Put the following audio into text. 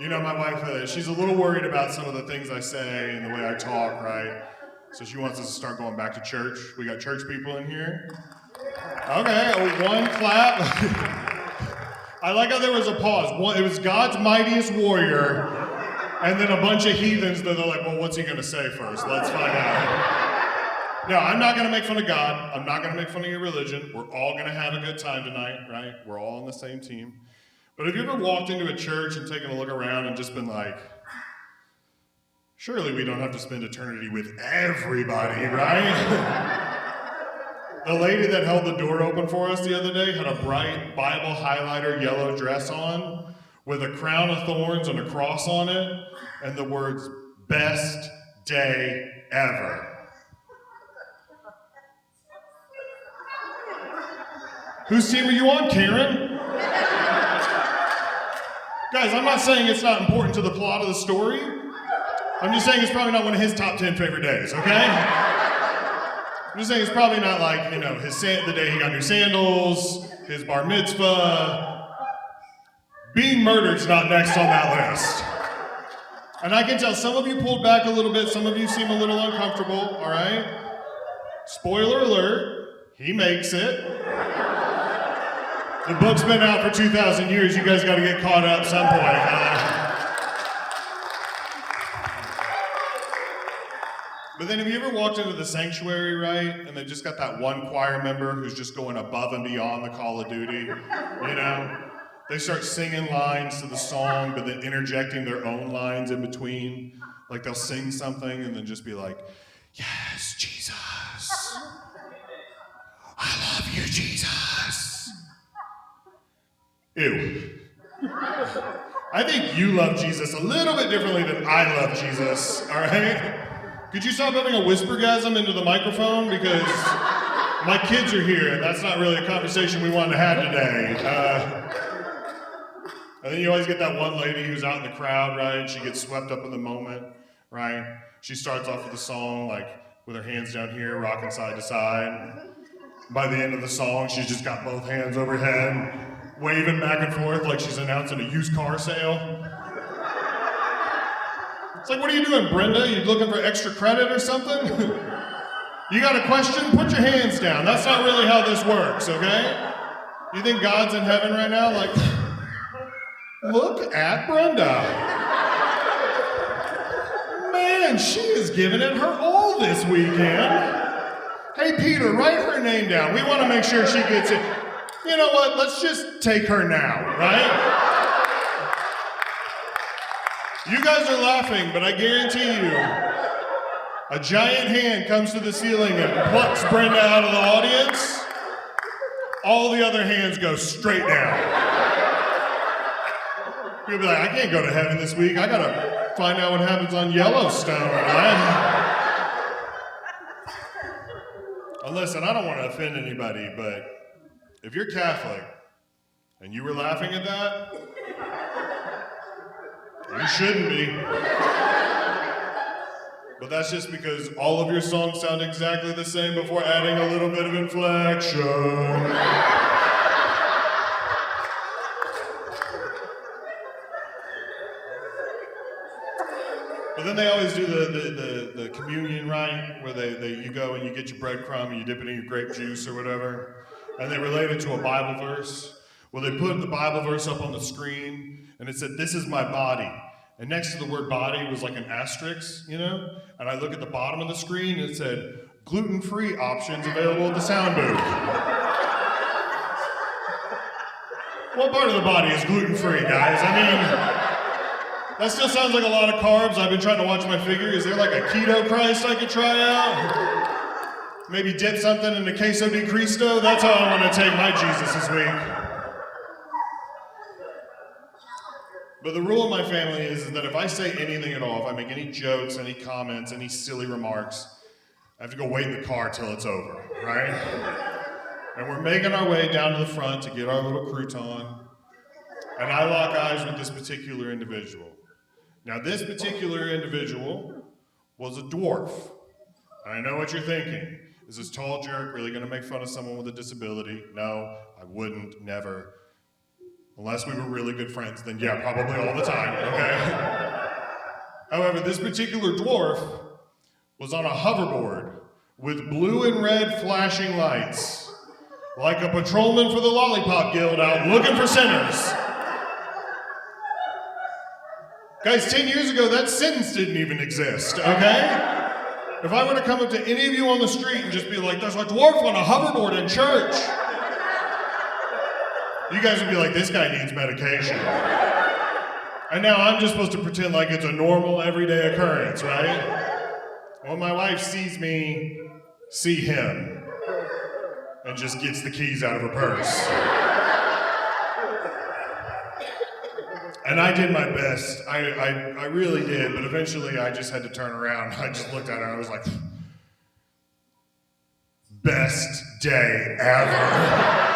You know, my wife, she's a little worried about some of the things I say and the way I talk, right? So she wants us to start going back to church. We got church people in here? Okay, one clap. I like how there was a pause. It was God's mightiest warrior, and then a bunch of heathens that are like, well, what's he going to say first? Let's find out. No, I'm not going to make fun of God. I'm not going to make fun of your religion. We're all going to have a good time tonight, right? We're all on the same team. But have you ever walked into a church and taken a look around and just been like, surely we don't have to spend eternity with everybody, right? The lady that held the door open for us the other day had a bright Bible highlighter yellow dress on with a crown of thorns and a cross on it and the words, best day ever. Whose team are you on, Karen? Guys, I'm not saying it's not important to the plot of the story. I'm just saying it's probably not one of his top 10 favorite days, okay? I'm just saying it's probably not like, the day he got new sandals, his bar mitzvah. Being murdered's not next on that list. And I can tell some of you pulled back a little bit, some of you seem a little uncomfortable, all right? Spoiler alert, he makes it. The book's been out for 2,000 years. You guys got to get caught up some point. But then have you ever walked into the sanctuary, right? And they've just got that one choir member who's just going above and beyond the call of duty, They start singing lines to the song, but then interjecting their own lines in between. Like they'll sing something and then just be like, yes, Jesus. I love you, Jesus. Ew. I think you love Jesus a little bit differently than I love Jesus, all right? Could you stop having a whispergasm into the microphone? Because my kids are here, and that's not really a conversation we wanted to have today. And then you always get that one lady who's out in the crowd, right? She gets swept up in the moment, right? She starts off with a song, like, with her hands down here, rocking side to side. By the end of the song, she's just got both hands overhead, waving back and forth like she's announcing a used car sale. It's like, what are you doing, Brenda? You looking for extra credit or something? You got a question? Put your hands down. That's not really how this works, okay? You think God's in heaven right now? Like, look at Brenda. Man, she is giving it her all this weekend. Hey, Peter, write her name down. We want to make sure she gets it. You know what? Let's just take her now, right? You guys are laughing, but I guarantee you, a giant hand comes to the ceiling and plucks Brenda out of the audience. All the other hands go straight down. You'll be like, I can't go to heaven this week. I gotta find out what happens on Yellowstone, right? And listen, I don't want to offend anybody, but if you're Catholic and you were laughing at that, you shouldn't be. But that's just because all of your songs sound exactly the same before adding a little bit of inflection. But then they always do the communion, right? Where you go and you get your breadcrumb and you dip it in your grape juice or whatever. And they relate it to a Bible verse. Well, they put the Bible verse up on the screen and it said, "This is my body." And next to the word body was like an asterisk, And I look at the bottom of the screen and it said, gluten-free options available at the sound booth. What part of the body is gluten-free, guys? I mean, that still sounds like a lot of carbs. I've been trying to watch my figure. Is there like a keto Christ I could try out? Maybe dip something in the queso de Cristo? That's how I want to take my Jesus this week. But the rule in my family is that if I say anything at all, if I make any jokes, any comments, any silly remarks, I have to go wait in the car till it's over, right? And we're making our way down to the front to get our little crouton. And I lock eyes with this particular individual. Now, this particular individual was a dwarf. And I know what you're thinking. Is this tall jerk really going to make fun of someone with a disability? No, I wouldn't, never. Unless we were really good friends, then yeah, probably all the time, okay? However, this particular dwarf was on a hoverboard with blue and red flashing lights, like a patrolman for the Lollipop Guild out looking for sinners. Guys, 10 years ago, that sentence didn't even exist, okay? If I were to come up to any of you on the street and just be like, there's a dwarf on a hoverboard in church, you guys would be like, this guy needs medication. And now I'm just supposed to pretend like it's a normal, everyday occurrence, right? When my wife sees me see him and just gets the keys out of her purse. And I did my best. I really did, but eventually I just had to turn around. I just looked at her and I was like, best day ever.